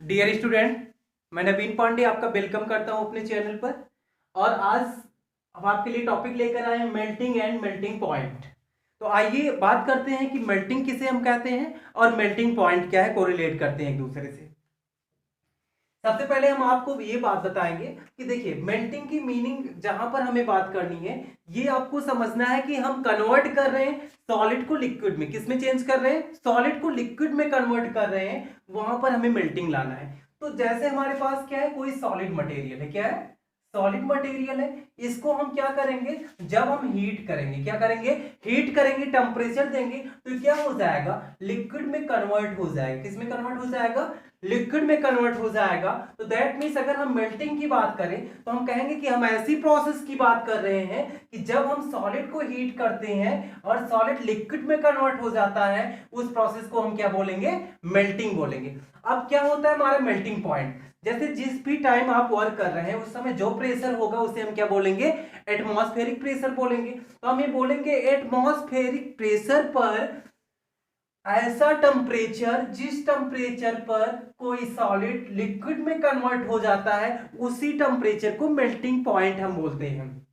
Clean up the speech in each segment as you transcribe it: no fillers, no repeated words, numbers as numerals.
Dear student, मैं नवीन पांडे आपका welcome करता हूं अपने चैनल पर। और आज हम आपके लिए टॉपिक लेकर आए हैं मेल्टिंग एंड मेल्टिंग पॉइंट। तो आइए बात करते हैं कि मेल्टिंग किसे हम कहते हैं और मेल्टिंग पॉइंट क्या है, कोरिलेट करते हैं एक दूसरे से। सबसे पहले हम आपको ये बात बताएंगे कि देखिए मेल्टिंग की मीनिंग जहां पर हमें बात करनी है, ये आपको समझना है कि हम कन्वर्ट कर रहे हैं सॉलिड को लिक्विड में। किस में चेंज कर रहे हैं? सॉलिड को लिक्विड में कन्वर्ट कर रहे हैं, वहां पर हमें मेल्टिंग लाना है। तो जैसे हमारे पास क्या है, कोई सॉलिड मटेरियल है। क्या है? सॉलिड मटेरियल है। इसको हम क्या करेंगे, जब हम हीट करेंगे, क्या करेंगे, हीट करेंगे, टेम्परेचर देंगे, तो क्या हो जाएगा, लिक्विड में कन्वर्ट हो जाएगा। किस में कन्वर्ट हो जाएगा? लिक्विड में कन्वर्ट हो जाएगा। तो दैट मीन्स अगर हम मेल्टिंग की बात करें तो हम कहेंगे कि हम ऐसी प्रोसेस की बात कर रहे हैं कि जब हम सॉलिड को हीट करते हैं और सॉलिड लिक्विड में कन्वर्ट हो जाता है, उस प्रोसेस को हम क्या बोलेंगे, मेल्टिंग बोलेंगे। अब क्या होता है हमारा मेल्टिंग पॉइंट, जैसे जिस भी टाइम आप वर्क कर रहे हैं उस समय जो प्रेशर होगा उसे हम क्या बोलेंगे, एटमॉस्फेरिक प्रेशर बोलेंगे। तो हम ये बोलेंगे एटमॉस्फेरिक प्रेशर पर ऐसा टेम्परेचर जिस टेम्परेचर पर कोई सॉलिड लिक्विड में कन्वर्ट हो जाता है, उसी टेम्परेचर को मेल्टिंग पॉइंट हम बोलते हैं।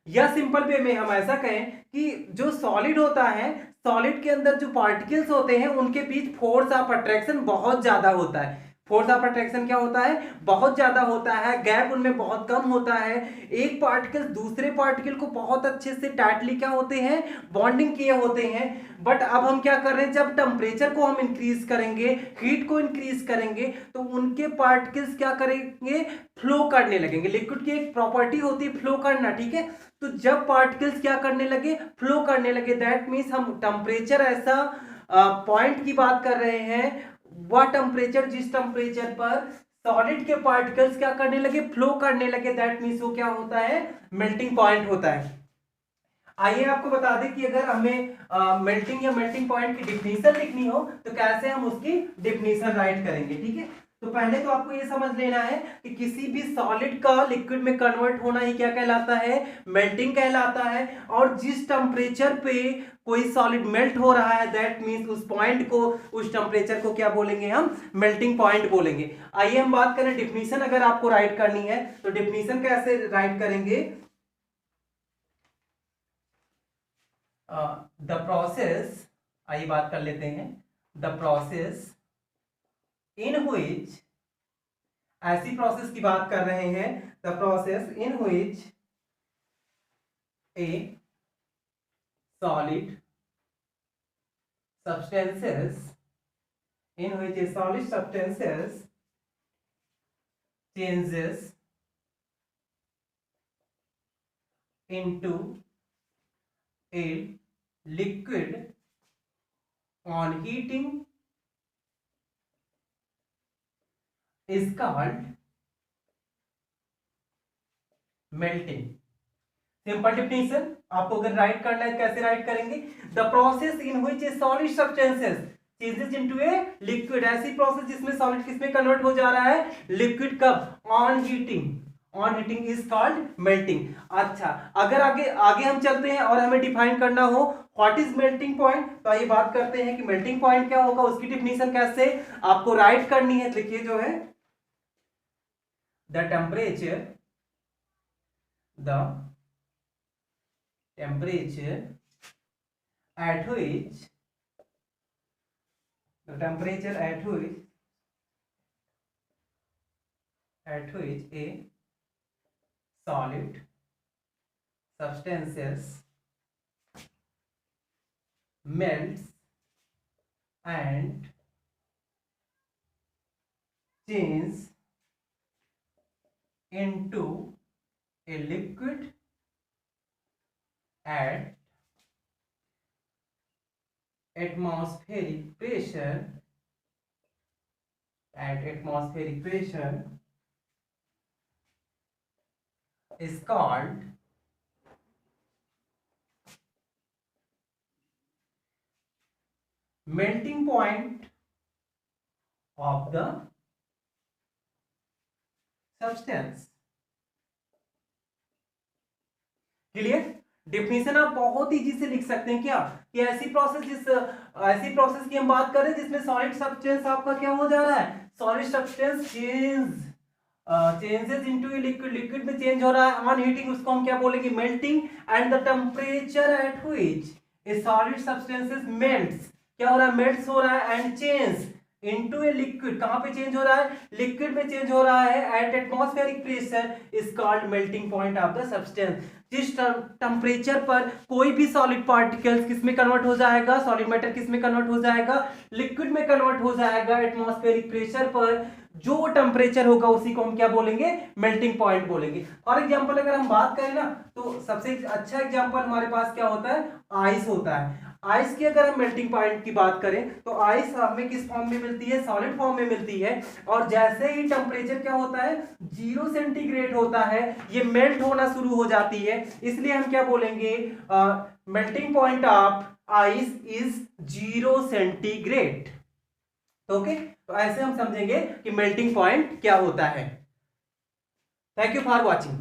या सिंपल वे में हम ऐसा कहें कि जो सॉलिड होता है, सॉलिड के अंदर जो पार्टिकल्स होते हैं उनके बीच फोर्स ऑफ अट्रैक्शन बहुत ज्यादा होता है। फोर्स ऑफ अट्रैक्शन क्या होता है, बहुत ज्यादा होता है, गैप उनमें बहुत कम होता है। एक पार्टिकल दूसरे पार्टिकल को बहुत अच्छे से टाइटली क्या होते हैं, बॉन्डिंग किए होते हैं। बट अब हम क्या कर रहे हैं, जब टेम्परेचर को हम इंक्रीज करेंगे, हीट को इंक्रीज करेंगे, तो उनके पार्टिकल्स क्या करेंगे, फ्लो करने लगेंगे। लिक्विड की एक प्रॉपर्टी होती है फ्लो करना, ठीक है। तो जब पार्टिकल्स क्या करने लगे, फ्लो करने लगे, दैट मीन्स हम टेम्परेचर ऐसा पॉइंट की बात कर रहे हैं, वह टेम्परेचर जिस टेम्परेचर पर सॉलिड के पार्टिकल्स क्या करने लगे, फ्लो करने लगे, दैट मीन्स वो क्या होता है, मेल्टिंग पॉइंट होता है। आइए आपको बता दें कि अगर हमें मेल्टिंग या मेल्टिंग पॉइंट की डिफिनीशन लिखनी हो तो कैसे हम उसकी डिफिनीशन राइट करेंगे, ठीक है। तो पहले तो आपको ये समझ लेना है कि किसी भी सॉलिड का लिक्विड में कन्वर्ट होना ही क्या कहलाता है, मेल्टिंग कहलाता है। और जिस टेम्परेचर पे कोई सॉलिड मेल्ट हो रहा है, दैट मींस उस पॉइंट को, उस टेम्परेचर को क्या बोलेंगे, हम मेल्टिंग पॉइंट बोलेंगे। आइए हम बात करें डिफिनीशन अगर आपको राइट करनी है तो डिफिनीशन कैसे राइट करेंगे। द प्रोसेस, आइए बात कर लेते हैं, द प्रोसेस इन व्हिच, ऐसी प्रोसेस की बात कर रहे हैं, the process in which A solid substances, in which a solid substances changes into a liquid on heating is called melting। Simple definition आपको अगर राइट करना है कैसे राइट करेंगे, the process in which A solid substances changes into a liquid, ऐसी process जिसमें solid किसमें convert हो जा रहा है, लिक्विड। कब? On heating, on heating is called melting. अच्छा, अगर आगे आगे हम चलते हैं और हमें डिफाइन करना हो व्हाट इज मेल्टिंग पॉइंट, तो आइए बात करते हैं कि मेल्टिंग पॉइंट क्या होगा, उसकी डिफिनेशन कैसे आपको राइट करनी है। लिखिए जो है, the temperature, the temperature at which, the temperature at which a solid substances melts and changes into a liquid at atmospheric pressure, is called melting point of the substance। Clear? Definition आप बहुत easy से लिख सकते हैं क्या, कि ऐसी process की हम बात करें जिसमें सॉलिड सब्सटेंस आपका क्या हो जा रहा है, solid substance changes into a liquid, liquid में चेंज हो रहा है ऑन हीटिंग, उसको हम क्या बोलेंगे, melting, and the temperature at which A solid substances melts, क्या हो रहा है, मेल्ट्स हो रहा है, and change into a liquid, कहां पे चेंज हो रहा है, लिक्विड में चेंज हो रहा है, at atmospheric pressure is called melting point of the substance. जिस टेम्परेचर पर कोई भी सॉलिड पार्टिकल्स किस में कन्वर्ट हो जाएगा, सॉलिड मैटर किस में कन्वर्ट हो जाएगा, लिक्विड में कन्वर्ट हो जाएगा, एटमॉस्फेरिक प्रेशर पर जो टेम्परेचर होगा उसी को हम क्या बोलेंगे, मेल्टिंग पॉइंट बोलेंगे। फॉर एग्जांपल अगर हम बात करें ना, तो सबसे अच्छा एग्जांपल हमारे पास क्या होता है, आइस होता है। आइस की अगर हम मेल्टिंग पॉइंट की बात करें तो आइस हमें किस फॉर्म में मिलती है, सॉलिड फॉर्म में मिलती है, और जैसे ही टेम्परेचर क्या होता है, 0 सेंटीग्रेड होता है, ये मेल्ट होना शुरू हो जाती है, इसलिए हम क्या बोलेंगे, melting point of ice is 0 centigrade. Okay, तो ऐसे हम समझेंगे कि मेल्टिंग पॉइंट क्या होता है। Thank you for watching.